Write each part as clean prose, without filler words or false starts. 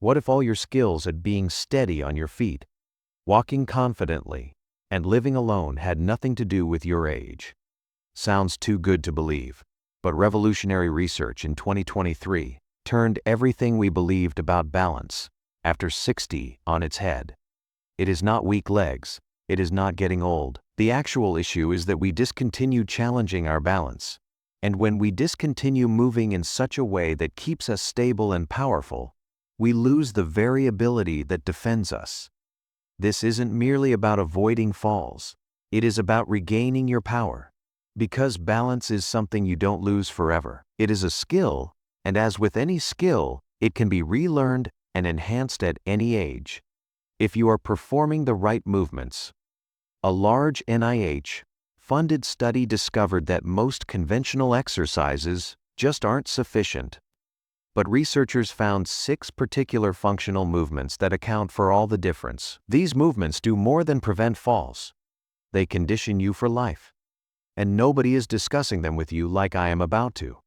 What if all your skills at being steady on your feet, walking confidently, and living alone had nothing to do with your age? Sounds too good to believe, but revolutionary research in 2023 turned everything we believed about balance after 60 on its head. It is not weak legs, it is not getting old. The actual issue is that we discontinue challenging our balance. And when we discontinue moving in such a way that keeps us stable and powerful, we lose the variability that defends us. This isn't merely about avoiding falls. It is about regaining your power. Because balance is something you don't lose forever. It is a skill, and as with any skill, it can be relearned and enhanced at any age. If you are performing the right movements. A large NIH-funded study discovered that most conventional exercises just aren't sufficient. But researchers found 6 particular functional movements that account for all the difference. These movements do more than prevent falls. They condition you for life. And nobody is discussing them with you like I am about to.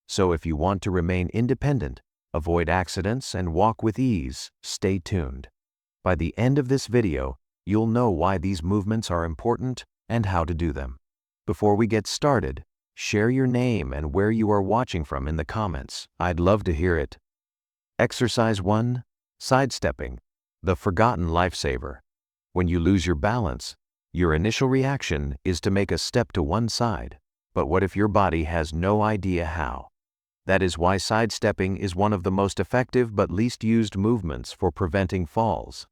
So if you want to remain independent, avoid accidents, and walk with ease, stay tuned. By the end of this video, you'll know why these movements are important and how to do them. Before we get started, share your name and where you are watching from in the comments. I'd love to hear it. Exercise 1. Sidestepping, the forgotten lifesaver. When you lose your balance, your initial reaction is to make a step to one side. But what if your body has no idea how? That is why sidestepping is one of the most effective but least used movements for preventing falls.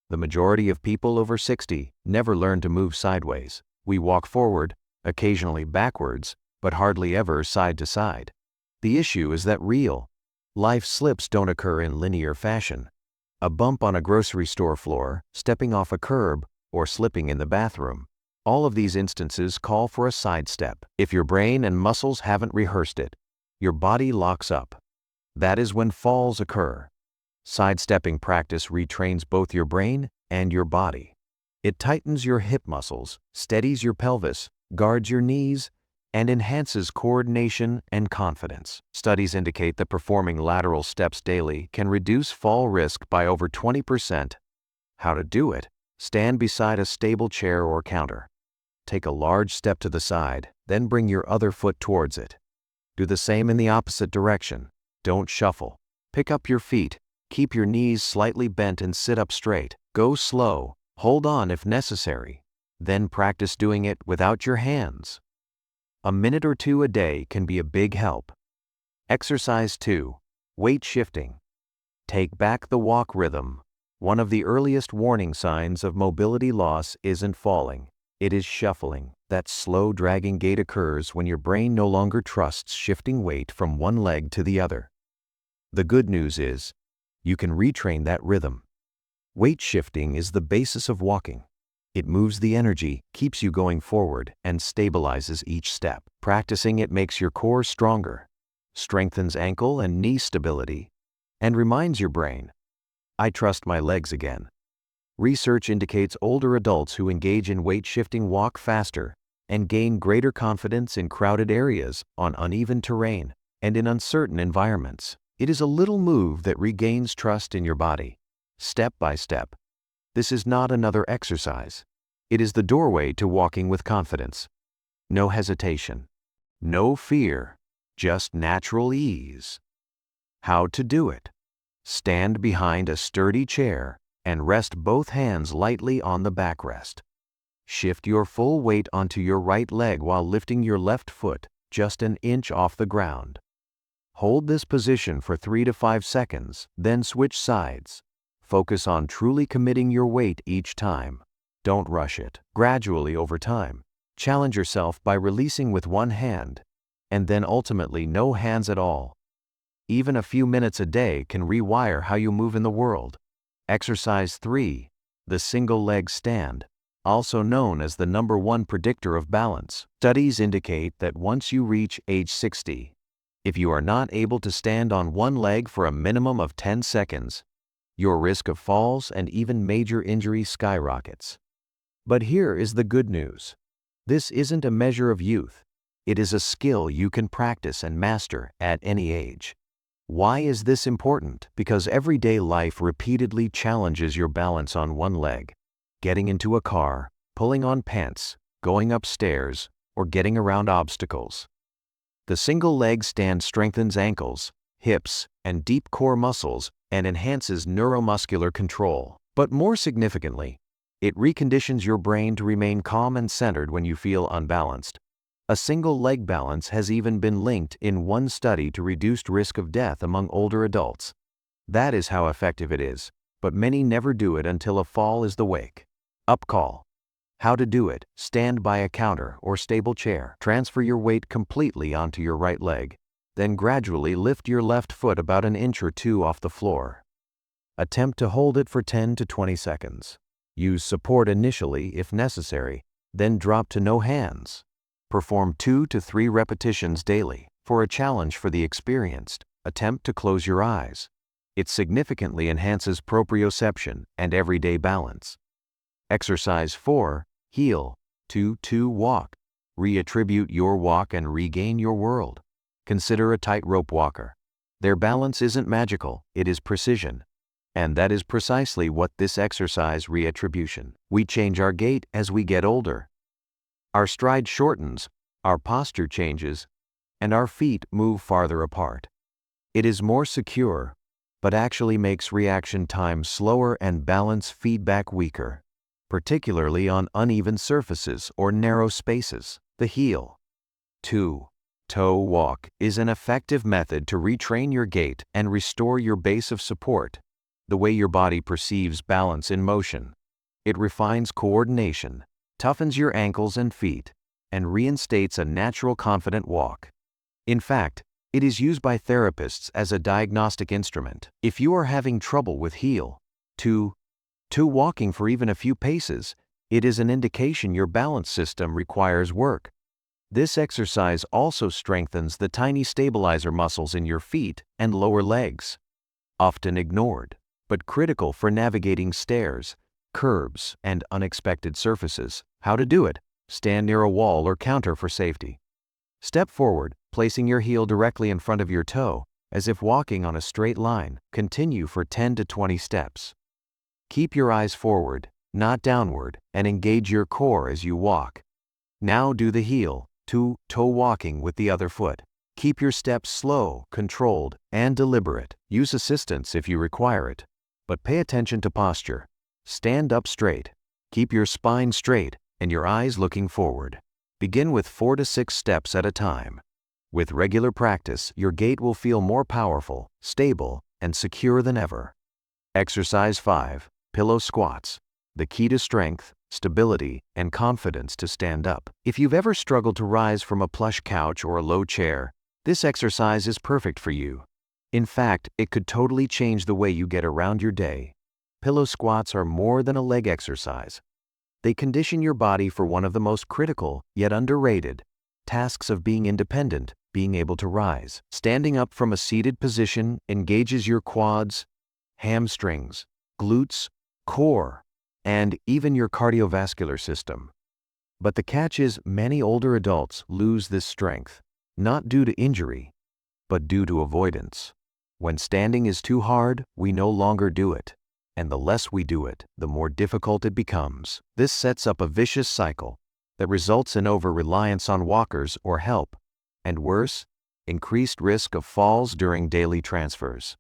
The majority of people over 60 never learn to move sideways. We walk forward, occasionally backwards, but hardly ever side to side. The issue is that real life slips don't occur in linear fashion. A bump on a grocery store floor, stepping off a curb, or slipping in the bathroom. All of these instances call for a sidestep. If your brain and muscles haven't rehearsed it, your body locks up. That is when falls occur. Sidestepping practice retrains both your brain and your body. It tightens your hip muscles, steadies your pelvis, guards your knees, and enhances coordination and confidence. Studies indicate that performing lateral steps daily can reduce fall risk by over 20%. How to do it? Stand beside a stable chair or counter. Take a large step to the side, then bring your other foot towards it. Do the same in the opposite direction. Don't shuffle. Pick up your feet, keep your knees slightly bent and sit up straight. Go slow, hold on if necessary. Then practice doing it without your hands. A minute or 2 a day can be a big help. Exercise 2. Weight shifting. Take back the walk rhythm. One of the earliest warning signs of mobility loss isn't falling. It is shuffling. That slow dragging gait occurs when your brain no longer trusts shifting weight from one leg to the other. The good news is, you can retrain that rhythm. Weight shifting is the basis of walking. It moves the energy, keeps you going forward, and stabilizes each step. Practicing it makes your core stronger, strengthens ankle and knee stability, and reminds your brain, I trust my legs again. Research indicates older adults who engage in weight shifting walk faster and gain greater confidence in crowded areas, on uneven terrain, and in uncertain environments. It is a little move that regains trust in your body, step by step. This is not another exercise. It is the doorway to walking with confidence. No hesitation, no fear, just natural ease. How to do it? Stand behind a sturdy chair and rest both hands lightly on the backrest. Shift your full weight onto your right leg while lifting your left foot just an inch off the ground. Hold this position for 3 to 5 seconds, then switch sides. Focus on truly committing your weight each time. Don't rush it. Gradually over time, challenge yourself by releasing with one hand, and then ultimately no hands at all. Even a few minutes a day can rewire how you move in the world. Exercise 3. The single leg stand, also known as the #1 predictor of balance. Studies indicate that once you reach age 60, if you are not able to stand on one leg for a minimum of 10 seconds, your risk of falls and even major injury skyrockets. But here is the good news. This isn't a measure of youth. It is a skill you can practice and master at any age. Why is this important? Because everyday life repeatedly challenges your balance on one leg. Getting into a car, pulling on pants, going upstairs, or getting around obstacles. The single leg stand strengthens ankles, hips, and deep core muscles and enhances neuromuscular control. But more significantly, it reconditions your brain to remain calm and centered when you feel unbalanced. A single leg balance has even been linked in one study to reduced risk of death among older adults. That is how effective it is, but many never do it until a fall is the wake. Up call. How to do it: stand by a counter or stable chair. Transfer your weight completely onto your right leg, then gradually lift your left foot about an inch or two off the floor. Attempt to hold it for 10 to 20 seconds. Use support initially if necessary, then drop to no hands. Perform 2 to 3 repetitions daily. For a challenge for the experienced, attempt to close your eyes. It significantly enhances proprioception and everyday balance. Exercise 4. Heel. 2-2 walk. Reattribute your walk and regain your world. Consider a tightrope walker. Their balance isn't magical, it is precision. And that is precisely what this exercise reattribution. We change our gait as we get older. Our stride shortens, our posture changes, and our feet move farther apart. It is more secure, but actually makes reaction time slower and balance feedback weaker, particularly on uneven surfaces or narrow spaces. The heel. 2-toe walk is an effective method to retrain your gait and restore your base of support, the way your body perceives balance in motion. It refines coordination, toughens your ankles and feet, and reinstates a natural confident walk. In fact, it is used by therapists as a diagnostic instrument. If you are having trouble with heel, 2-toe walking for even a few paces, it is an indication your balance system requires work. This exercise also strengthens the tiny stabilizer muscles in your feet and lower legs, often ignored, but critical for navigating stairs, curbs, and unexpected surfaces. How to do it: stand near a wall or counter for safety. Step forward, placing your heel directly in front of your toe, as if walking on a straight line. Continue for 10 to 20 steps. Keep your eyes forward, not downward, and engage your core as you walk. Now do the heel, 2-toe walking with the other foot. Keep your steps slow, controlled, and deliberate. Use assistance if you require it, but pay attention to posture. Stand up straight. Keep your spine straight and your eyes looking forward. Begin with 4 to 6 steps at a time. With regular practice, your gait will feel more powerful, stable, and secure than ever. Exercise 5. Pillow squats. The key to strength, stability, and confidence to stand up. If you've ever struggled to rise from a plush couch or a low chair, this exercise is perfect for you. In fact, it could totally change the way you get around your day. Pillow squats are more than a leg exercise. They condition your body for one of the most critical, yet underrated, tasks of being independent, being able to rise. Standing up from a seated position engages your quads, hamstrings, glutes, core, and even your cardiovascular system. But the catch is, many older adults lose this strength, not due to injury, but due to avoidance. When standing is too hard, we no longer do it. And the less we do it, the more difficult it becomes. This sets up a vicious cycle that results in over-reliance on walkers or help, and worse, increased risk of falls during daily transfers.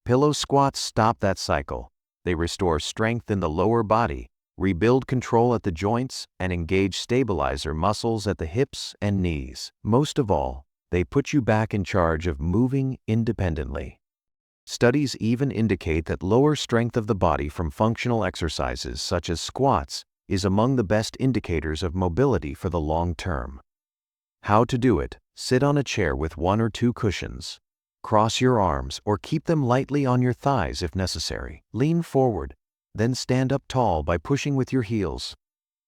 Pillow squats stop that cycle. They restore strength in the lower body, rebuild control at the joints, and engage stabilizer muscles at the hips and knees. Most of all, they put you back in charge of moving independently. Studies even indicate that lower strength of the body from functional exercises such as squats is among the best indicators of mobility for the long term. How to do it: sit on a chair with 1 or 2 cushions. Cross your arms or keep them lightly on your thighs if necessary. Lean forward, then stand up tall by pushing with your heels.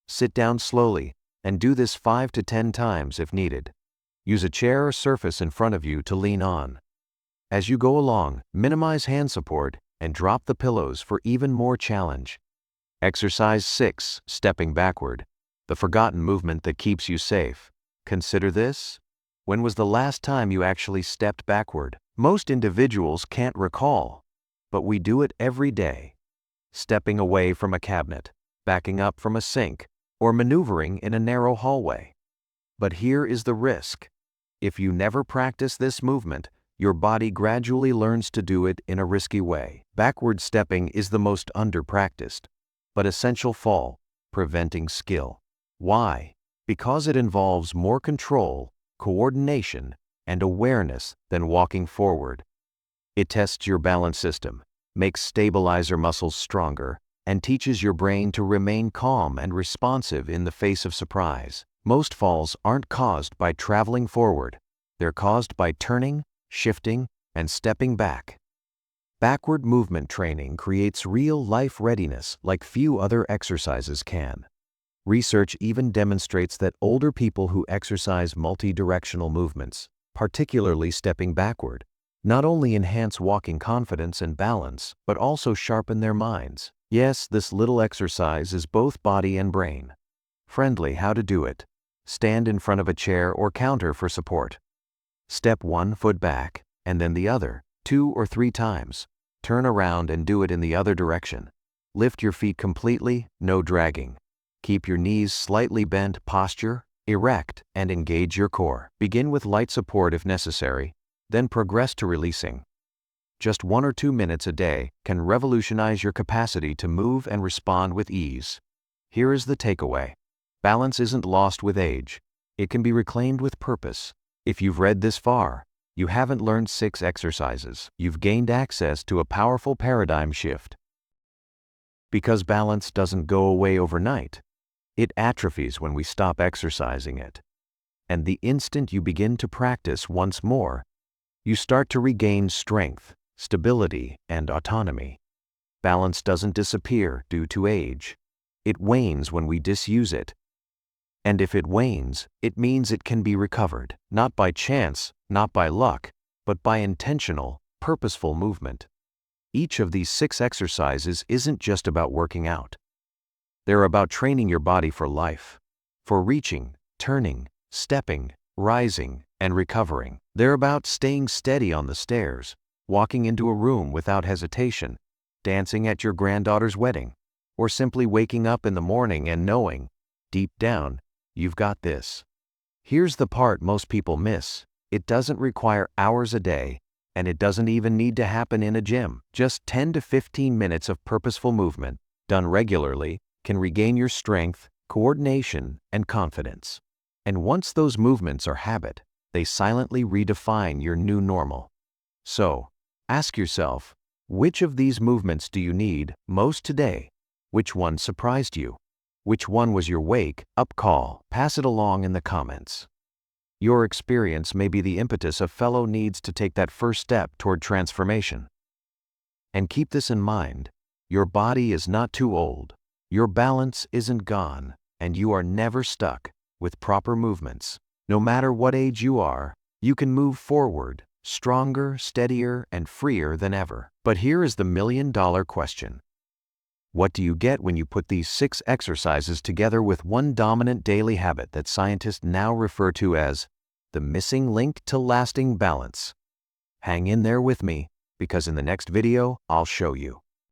Sit down slowly, and do this 5 to 10 times if needed. Use a chair or surface in front of you to lean on. As you go along, minimize hand support and drop the pillows for even more challenge. Exercise 6. Stepping backward. The forgotten movement that keeps you safe. Consider this. When was the last time you actually stepped backward? Most individuals can't recall, but we do it every day. Stepping away from a cabinet, backing up from a sink, or maneuvering in a narrow hallway. But here is the risk. If you never practice this movement, your body gradually learns to do it in a risky way. Backward stepping is the most under-practiced, but essential fall, preventing skill. Why? Because it involves more control, coordination, and awareness than walking forward. It tests your balance system, makes stabilizer muscles stronger, and teaches your brain to remain calm and responsive in the face of surprise. Most falls aren't caused by traveling forward. They're caused by turning, shifting, and stepping back. Backward movement training creates real-life readiness like few other exercises can. Research even demonstrates that older people who exercise multi-directional movements, particularly stepping backward, not only enhance walking confidence and balance, but also sharpen their minds. Yes, this little exercise is both body and brain friendly. How to do it? Stand in front of a chair or counter for support. Step 1 foot back, and then the other, 2 or 3 times. Turn around and do it in the other direction. Lift your feet completely, no dragging. Keep your knees slightly bent, posture erect, and engage your core. Begin with light support if necessary, then progress to releasing. Just 1 or 2 minutes a day can revolutionize your capacity to move and respond with ease. Here is the takeaway. Balance isn't lost with age. It can be reclaimed with purpose. If you've read this far, you haven't learned 6 exercises. You've gained access to a powerful paradigm shift. Because balance doesn't go away overnight. It atrophies when we stop exercising it. And the instant you begin to practice once more, you start to regain strength, stability, and autonomy. Balance doesn't disappear due to age. It wanes when we disuse it. And if it wanes, it means it can be recovered, not by chance, not by luck, but by intentional, purposeful movement. Each of these 6 exercises isn't just about working out. They're about training your body for life, for reaching, turning, stepping, rising, and recovering. They're about staying steady on the stairs, walking into a room without hesitation, dancing at your granddaughter's wedding, or simply waking up in the morning and knowing, deep down, you've got this. Here's the part most people miss. It doesn't require hours a day, and it doesn't even need to happen in a gym. Just 10 to 15 minutes of purposeful movement, done regularly, can regain your strength, coordination, and confidence. And once those movements are habit, they silently redefine your new normal. So, ask yourself, which of these movements do you need most today? Which one surprised you? Which one was your wake-up call? Pass it along in the comments. Your experience may be the impetus a fellow needs to take that first step toward transformation. And keep this in mind, your body is not too old. Your balance isn't gone, and you are never stuck. With proper movements, no matter what age you are, you can move forward, stronger, steadier, and freer than ever. But here is the million-dollar question. What do you get when you put these 6 exercises together with one dominant daily habit that scientists now refer to as the missing link to lasting balance? Hang in there with me, because in the next video, I'll show you.